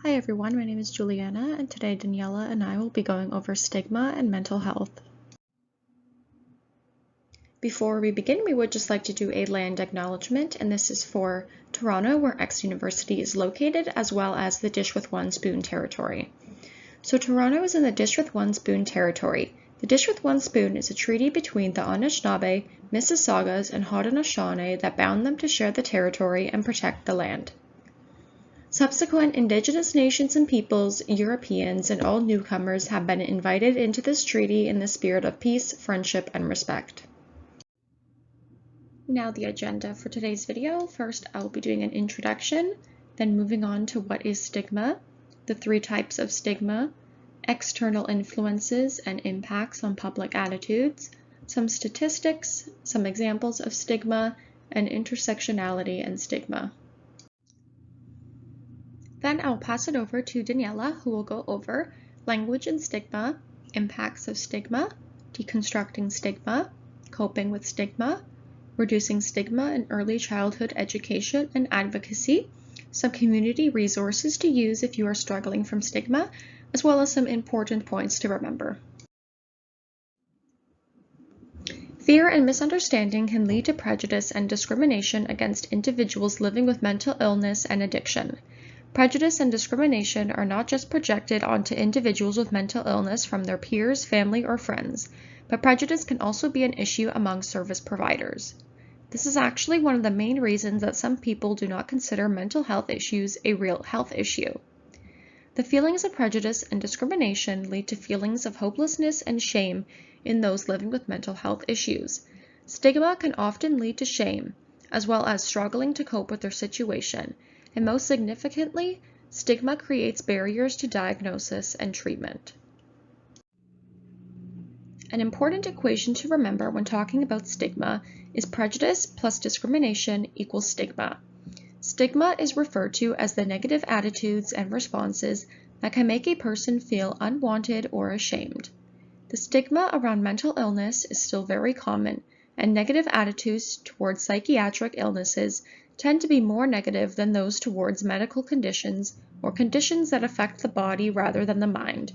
Hi everyone, my name is Julianna, and today Daniela and I will be going over stigma and mental health. Before we begin, we would just like to do a land acknowledgement, and this is for Toronto, where X University is located, as well as the Dish with One Spoon territory. So Toronto is in the Dish with One Spoon territory. The Dish with One Spoon is a treaty between the Anishinaabe, Mississaugas, and Haudenosaunee that bound them to share the territory and protect the land. Subsequent Indigenous nations and peoples, Europeans, and all newcomers have been invited into this treaty in the spirit of peace, friendship, and respect. Now the agenda for today's video. First, I will be doing an introduction, then moving on to what is stigma, the 3 types of stigma, external influences and impacts on public attitudes, some statistics, some examples of stigma, and intersectionality and stigma. Then I'll pass it over to Daniela, who will go over language and stigma, impacts of stigma, deconstructing stigma, coping with stigma, reducing stigma in early childhood education and advocacy, some community resources to use if you are struggling from stigma, as well as some important points to remember. Fear and misunderstanding can lead to prejudice and discrimination against individuals living with mental illness and addiction. Prejudice and discrimination are not just projected onto individuals with mental illness from their peers, family, or friends, but prejudice can also be an issue among service providers. This is actually one of the main reasons that some people do not consider mental health issues a real health issue. The feelings of prejudice and discrimination lead to feelings of hopelessness and shame in those living with mental health issues. Stigma can often lead to shame, as well as struggling to cope with their situation. And most significantly, stigma creates barriers to diagnosis and treatment. An important equation to remember when talking about stigma is prejudice plus discrimination equals stigma. Stigma is referred to as the negative attitudes and responses that can make a person feel unwanted or ashamed. The stigma around mental illness is still very common, and negative attitudes towards psychiatric illnesses tend to be more negative than those towards medical conditions or conditions that affect the body rather than the mind.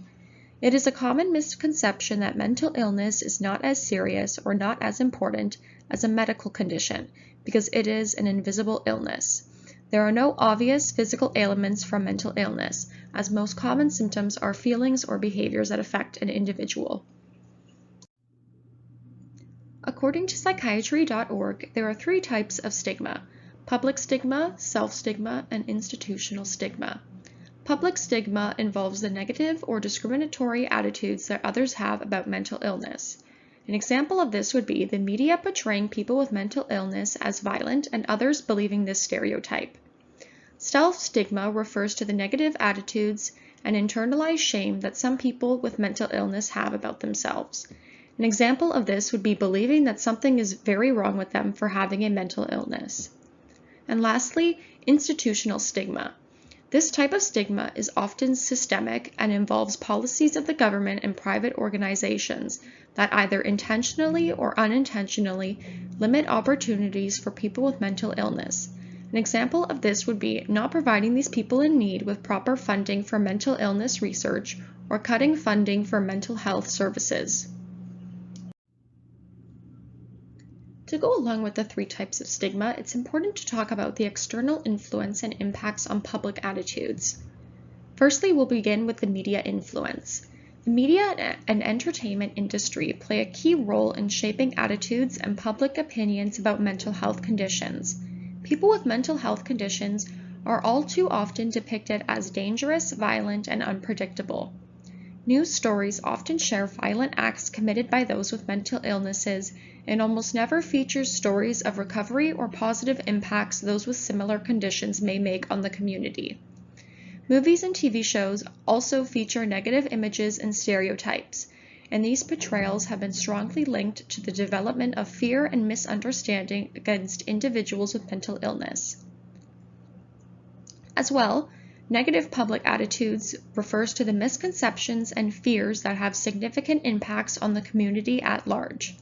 It is a common misconception that mental illness is not as serious or not as important as a medical condition because it is an invisible illness. There are no obvious physical ailments from mental illness, as most common symptoms are feelings or behaviors that affect an individual. According to psychiatry.org, there are 3 types of stigma: public stigma, self-stigma, and institutional stigma. Public stigma involves the negative or discriminatory attitudes that others have about mental illness. An example of this would be the media portraying people with mental illness as violent and others believing this stereotype. Self-stigma refers to the negative attitudes and internalized shame that some people with mental illness have about themselves. An example of this would be believing that something is very wrong with them for having a mental illness. And lastly, institutional stigma. This type of stigma is often systemic and involves policies of the government and private organizations that either intentionally or unintentionally limit opportunities for people with mental illness. An example of this would be not providing these people in need with proper funding for mental illness research or cutting funding for mental health services. To go along with the 3 types of stigma, it's important to talk about the external influence and impacts on public attitudes. Firstly, we'll begin with the media influence. The media and entertainment industry play a key role in shaping attitudes and public opinions about mental health conditions. People with mental health conditions are all too often depicted as dangerous, violent, and unpredictable. News stories often share violent acts committed by those with mental illnesses and almost never features stories of recovery or positive impacts those with similar conditions may make on the community. Movies and TV shows also feature negative images and stereotypes, and these portrayals have been strongly linked to the development of fear and misunderstanding against individuals with mental illness. As well, negative public attitudes refers to the misconceptions and fears that have significant impacts on the community at large.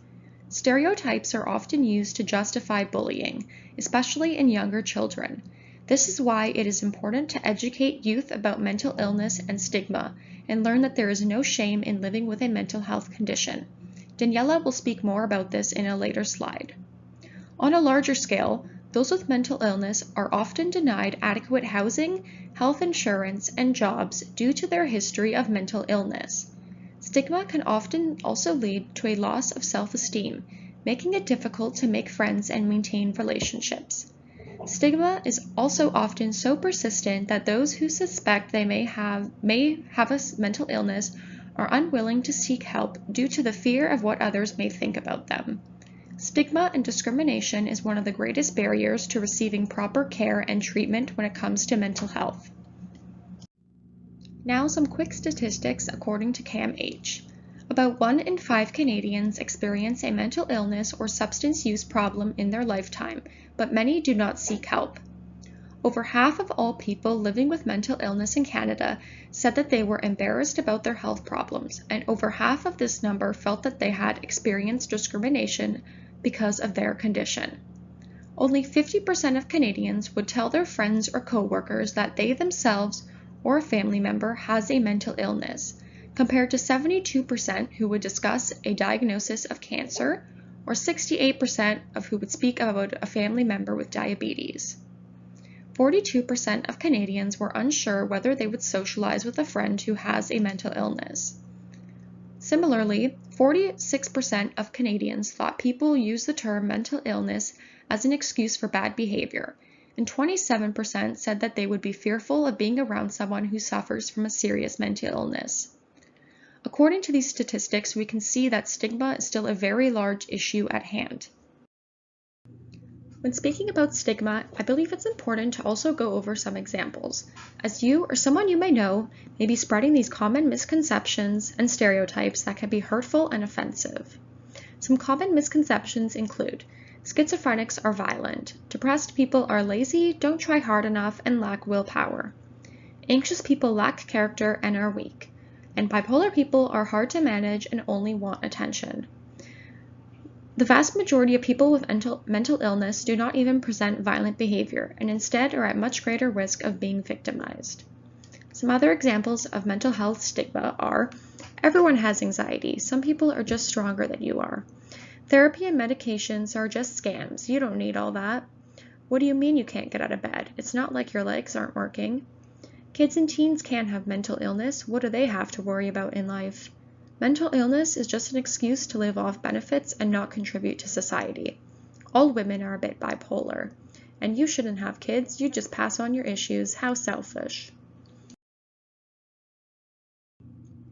Stereotypes are often used to justify bullying, especially in younger children. This is why it is important to educate youth about mental illness and stigma, and learn that there is no shame in living with a mental health condition. Daniela will speak more about this in a later slide. On a larger scale, those with mental illness are often denied adequate housing, health insurance, and jobs due to their history of mental illness. Stigma can often also lead to a loss of self-esteem, making it difficult to make friends and maintain relationships. Stigma is also often so persistent that those who suspect they may have a mental illness are unwilling to seek help due to the fear of what others may think about them. Stigma and discrimination is one of the greatest barriers to receiving proper care and treatment when it comes to mental health. Now some quick statistics according to CAMH. About 1 in 5 Canadians experience a mental illness or substance use problem in their lifetime, but many do not seek help. Over half of all people living with mental illness in Canada said that they were embarrassed about their health problems, and over half of this number felt that they had experienced discrimination because of their condition. Only 50% of Canadians would tell their friends or coworkers that they themselves or a family member has a mental illness, compared to 72% who would discuss a diagnosis of cancer, or 68% of who would speak about a family member with diabetes. 42% of Canadians were unsure whether they would socialize with a friend who has a mental illness. Similarly, 46% of Canadians thought people use the term mental illness as an excuse for bad behavior, and 27% said that they would be fearful of being around someone who suffers from a serious mental illness. According to these statistics, we can see that stigma is still a very large issue at hand. When speaking about stigma, I believe it's important to also go over some examples, as you or someone you may know may be spreading these common misconceptions and stereotypes that can be hurtful and offensive. Some common misconceptions include: schizophrenics are violent, depressed people are lazy, don't try hard enough, and lack willpower. Anxious people lack character and are weak, and bipolar people are hard to manage and only want attention. The vast majority of people with mental illness do not even present violent behavior, and instead are at much greater risk of being victimized. Some other examples of mental health stigma are: everyone has anxiety, some people are just stronger than you are. Therapy and medications are just scams, you don't need all that. What do you mean you can't get out of bed? It's not like your legs aren't working. Kids and teens can have mental illness, what do they have to worry about in life? Mental illness is just an excuse to live off benefits and not contribute to society. All women are a bit bipolar. And you shouldn't have kids, you just pass on your issues, how selfish.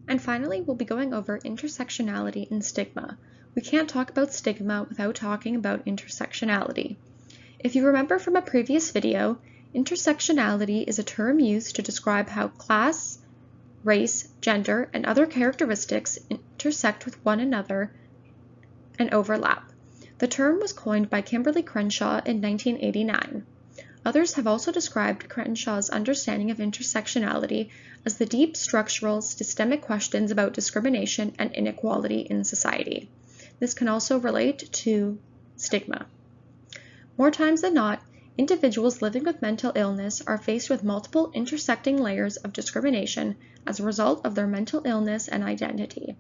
And finally, we'll be going over intersectionality and stigma. We can't talk about stigma without talking about intersectionality. If you remember from a previous video, intersectionality is a term used to describe how class, race, gender, and other characteristics intersect with one another and overlap. The term was coined by Kimberly Crenshaw in 1989. Others have also described Crenshaw's understanding of intersectionality as the deep structural, systemic questions about discrimination and inequality in society. This can also relate to stigma. More times than not, individuals living with mental illness are faced with multiple intersecting layers of discrimination as a result of their mental illness and identity.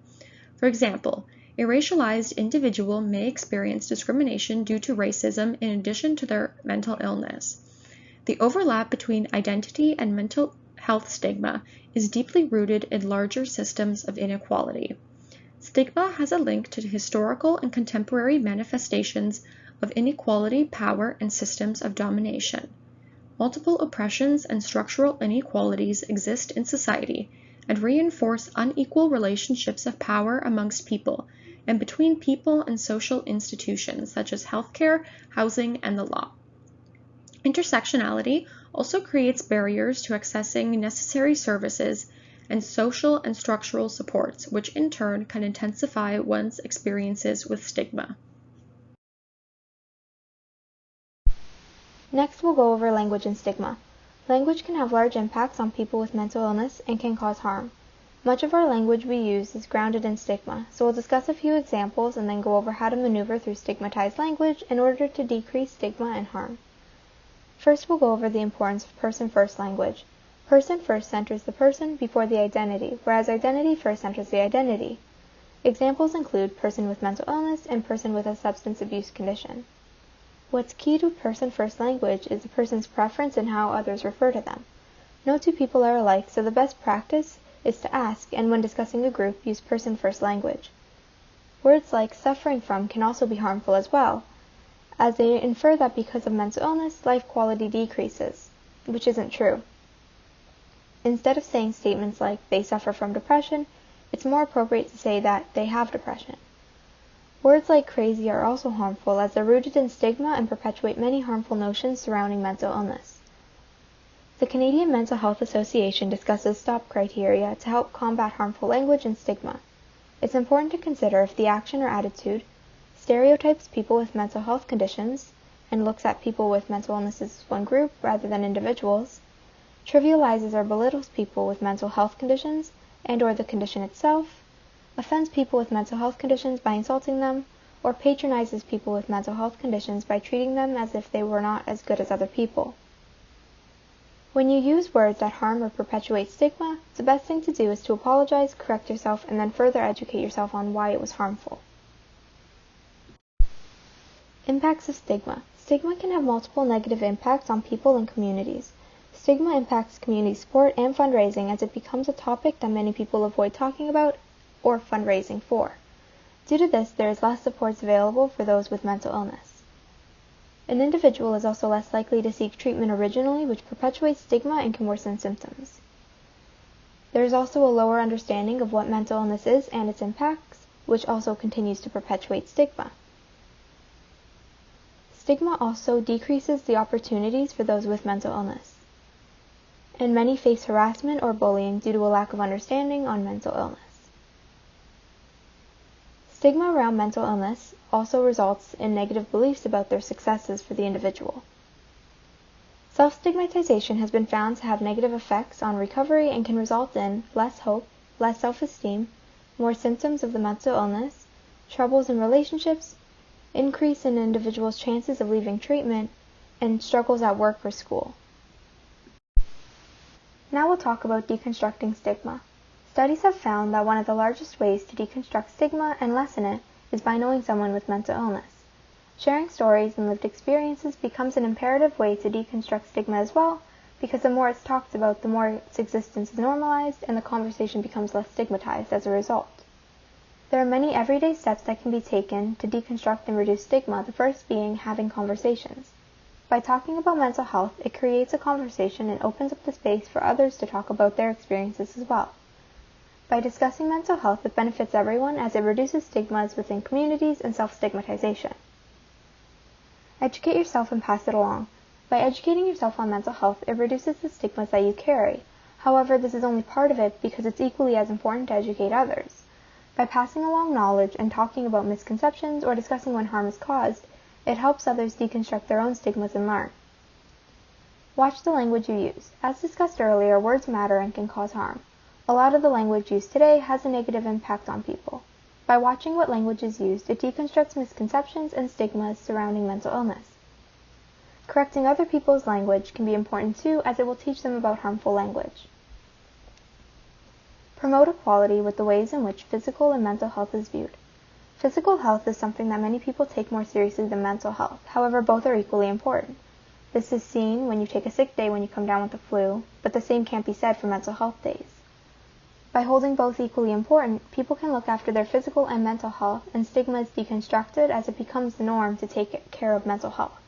For example, a racialized individual may experience discrimination due to racism in addition to their mental illness. The overlap between identity and mental health stigma is deeply rooted in larger systems of inequality. Stigma has a link to historical and contemporary manifestations of inequality, power, and systems of domination. Multiple oppressions and structural inequalities exist in society and reinforce unequal relationships of power amongst people and between people and social institutions such as healthcare, housing, and the law. Intersectionality also creates barriers to accessing necessary services and social and structural supports, which in turn can intensify one's experiences with stigma. Next, we'll go over language and stigma. Language can have large impacts on people with mental illness and can cause harm. Much of our language we use is grounded in stigma, so we'll discuss a few examples and then go over how to maneuver through stigmatized language in order to decrease stigma and harm. First, we'll go over the importance of person-first language. Person first centers the person before the identity, whereas identity first centers the identity. Examples include person with mental illness and person with a substance abuse condition. What's key to person-first language is the person's preference in how others refer to them. No two people are alike, so the best practice is to ask, and when discussing a group, use person-first language. Words like suffering from can also be harmful as well, as they infer that because of mental illness, life quality decreases, which isn't true. Instead of saying statements like they suffer from depression, it's more appropriate to say that they have depression. Words like crazy are also harmful as they're rooted in stigma and perpetuate many harmful notions surrounding mental illness. The Canadian Mental Health Association discusses STOP criteria to help combat harmful language and stigma. It's important to consider if the action or attitude stereotypes people with mental health conditions and looks at people with mental illness as one group rather than individuals, trivializes or belittles people with mental health conditions and/or the condition itself, offends people with mental health conditions by insulting them, or patronizes people with mental health conditions by treating them as if they were not as good as other people. When you use words that harm or perpetuate stigma, the best thing to do is to apologize, correct yourself, and then further educate yourself on why it was harmful. Impacts of stigma. Stigma can have multiple negative impacts on people and communities. Stigma impacts community support and fundraising as it becomes a topic that many people avoid talking about or fundraising for. Due to this, there is less supports available for those with mental illness. An individual is also less likely to seek treatment originally, which perpetuates stigma and can worsen symptoms. There is also a lower understanding of what mental illness is and its impacts, which also continues to perpetuate stigma. Stigma also decreases the opportunities for those with mental illness, and many face harassment or bullying due to a lack of understanding on mental illness. Stigma around mental illness also results in negative beliefs about their successes for the individual. Self-stigmatization has been found to have negative effects on recovery and can result in less hope, less self-esteem, more symptoms of the mental illness, troubles in relationships, increase in individuals' chances of leaving treatment, and struggles at work or school. Now we'll talk about deconstructing stigma. Studies have found that one of the largest ways to deconstruct stigma and lessen it is by knowing someone with mental illness. Sharing stories and lived experiences becomes an imperative way to deconstruct stigma as well, because the more it's talked about, the more its existence is normalized and the conversation becomes less stigmatized as a result. There are many everyday steps that can be taken to deconstruct and reduce stigma, the first being having conversations. By talking about mental health, it creates a conversation and opens up the space for others to talk about their experiences as well. By discussing mental health, it benefits everyone as it reduces stigmas within communities and self-stigmatization. Educate yourself and pass it along. By educating yourself on mental health, it reduces the stigmas that you carry. However, this is only part of it because it's equally as important to educate others. By passing along knowledge and talking about misconceptions or discussing when harm is caused, it helps others deconstruct their own stigmas and learn. Watch the language you use. As discussed earlier, words matter and can cause harm. A lot of the language used today has a negative impact on people. By watching what language is used, it deconstructs misconceptions and stigmas surrounding mental illness. Correcting other people's language can be important too, as it will teach them about harmful language. Promote equality with the ways in which physical and mental health is viewed. Physical health is something that many people take more seriously than mental health. However, both are equally important. This is seen when you take a sick day when you come down with the flu, but the same can't be said for mental health days. By holding both equally important, people can look after their physical and mental health, and stigma is deconstructed as it becomes the norm to take care of mental health.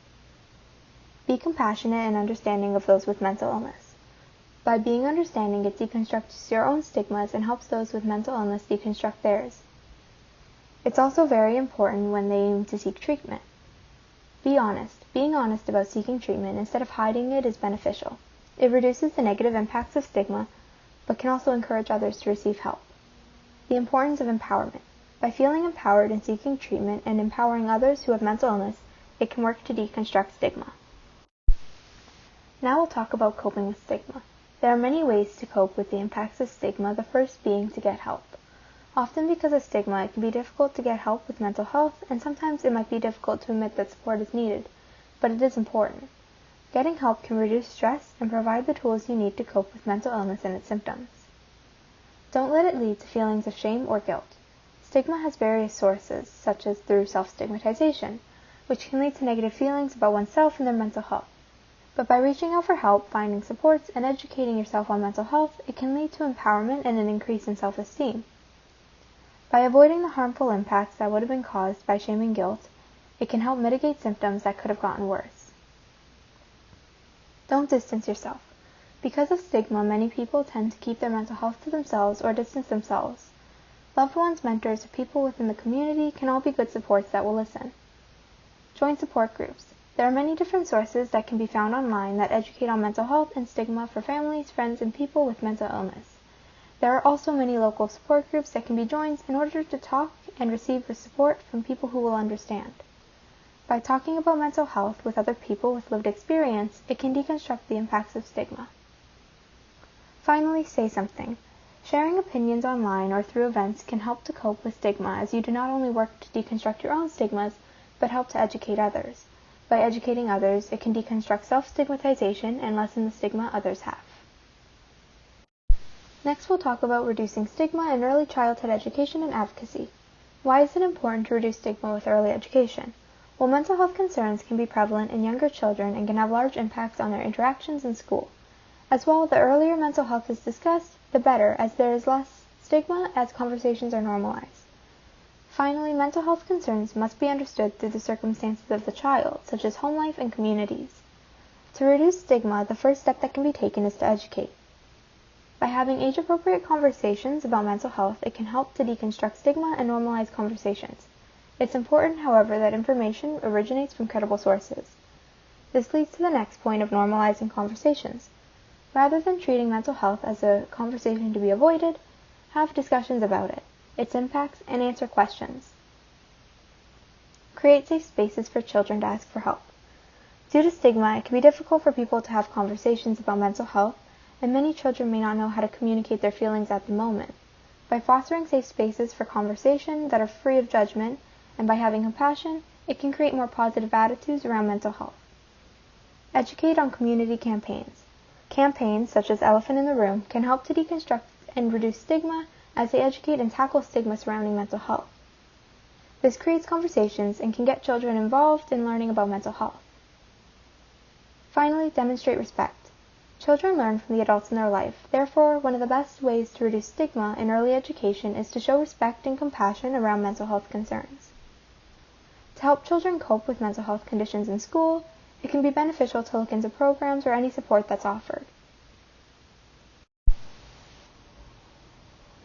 Be compassionate and understanding of those with mental illness. By being understanding, it deconstructs your own stigmas and helps those with mental illness deconstruct theirs. It's also very important when they aim to seek treatment. Be honest. Being honest about seeking treatment instead of hiding it is beneficial. It reduces the negative impacts of stigma, but can also encourage others to receive help. The importance of empowerment. By feeling empowered in seeking treatment and empowering others who have mental illness, it can work to deconstruct stigma. Now we'll talk about coping with stigma. There are many ways to cope with the impacts of stigma, the first being to get help. Often because of stigma, it can be difficult to get help with mental health, and sometimes it might be difficult to admit that support is needed, but it is important. Getting help can reduce stress and provide the tools you need to cope with mental illness and its symptoms. Don't let it lead to feelings of shame or guilt. Stigma has various sources, such as through self-stigmatization, which can lead to negative feelings about oneself and their mental health. But by reaching out for help, finding supports, and educating yourself on mental health, it can lead to empowerment and an increase in self-esteem. By avoiding the harmful impacts that would have been caused by shame and guilt, it can help mitigate symptoms that could have gotten worse. Don't distance yourself. Because of stigma, many people tend to keep their mental health to themselves or distance themselves. Loved ones, mentors, or people within the community can all be good supports that will listen. Join support groups. There are many different sources that can be found online that educate on mental health and stigma for families, friends, and people with mental illness. There are also many local support groups that can be joined in order to talk and receive the support from people who will understand. By talking about mental health with other people with lived experience, it can deconstruct the impacts of stigma. Finally, say something. Sharing opinions online or through events can help to cope with stigma, as you do not only work to deconstruct your own stigmas, but help to educate others. By educating others, it can deconstruct self-stigmatization and lessen the stigma others have. Next, we'll talk about reducing stigma in early childhood education and advocacy. Why is it important to reduce stigma with early education? Well, mental health concerns can be prevalent in younger children and can have large impacts on their interactions in school. As well, the earlier mental health is discussed, the better, as there is less stigma as conversations are normalized. Finally, mental health concerns must be understood through the circumstances of the child, such as home life and communities. To reduce stigma, the first step that can be taken is to educate. By having age-appropriate conversations about mental health, it can help to deconstruct stigma and normalize conversations. It's important, however, that information originates from credible sources. This leads to the next point of normalizing conversations. Rather than treating mental health as a conversation to be avoided, have discussions about it, its impacts, and answer questions. Create safe spaces for children to ask for help. Due to stigma, it can be difficult for people to have conversations about mental health, and many children may not know how to communicate their feelings at the moment. By fostering safe spaces for conversation that are free of judgment, and by having compassion, it can create more positive attitudes around mental health. Educate on community campaigns. Campaigns, such as Elephant in the Room, can help to deconstruct and reduce stigma as they educate and tackle stigma surrounding mental health. This creates conversations and can get children involved in learning about mental health. Finally, demonstrate respect. Children learn from the adults in their life. Therefore, one of the best ways to reduce stigma in early education is to show respect and compassion around mental health concerns. To help children cope with mental health conditions in school, it can be beneficial to look into programs or any support that's offered.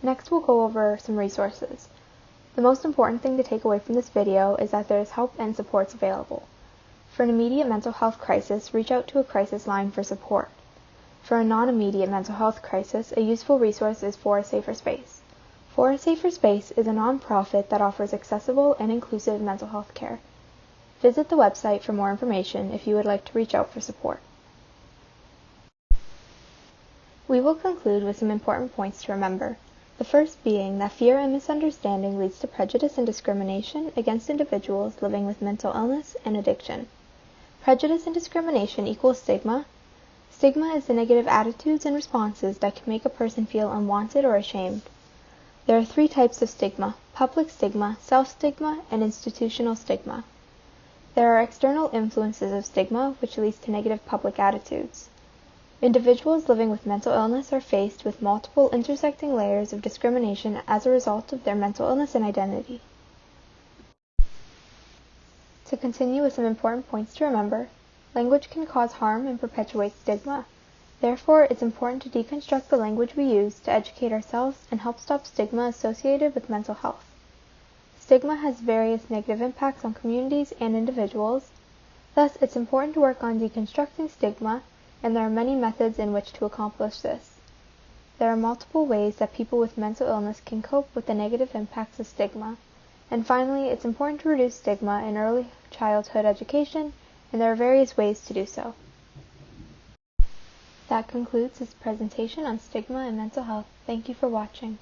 Next, we'll go over some resources. The most important thing to take away from this video is that there is help and supports available. For an immediate mental health crisis, reach out to a crisis line for support. For a non-immediate mental health crisis, a useful resource is For a Safer Space. For a Safer Space is a non-profit that offers accessible and inclusive mental health care. Visit the website for more information if you would like to reach out for support. We will conclude with some important points to remember. The first being that fear and misunderstanding leads to prejudice and discrimination against individuals living with mental illness and addiction. Prejudice and discrimination equals stigma. Stigma is the negative attitudes and responses that can make a person feel unwanted or ashamed. There are 3 types of stigma: public stigma, self-stigma, and institutional stigma. There are external influences of stigma, which leads to negative public attitudes. Individuals living with mental illness are faced with multiple intersecting layers of discrimination as a result of their mental illness and identity. To continue with some important points to remember, language can cause harm and perpetuate stigma. Therefore, it's important to deconstruct the language we use to educate ourselves and help stop stigma associated with mental health. Stigma has various negative impacts on communities and individuals. Thus, it's important to work on deconstructing stigma, and there are many methods in which to accomplish this. There are multiple ways that people with mental illness can cope with the negative impacts of stigma. And finally, it's important to reduce stigma in early childhood education, and there are various ways to do so. That concludes this presentation on stigma and mental health. Thank you for watching.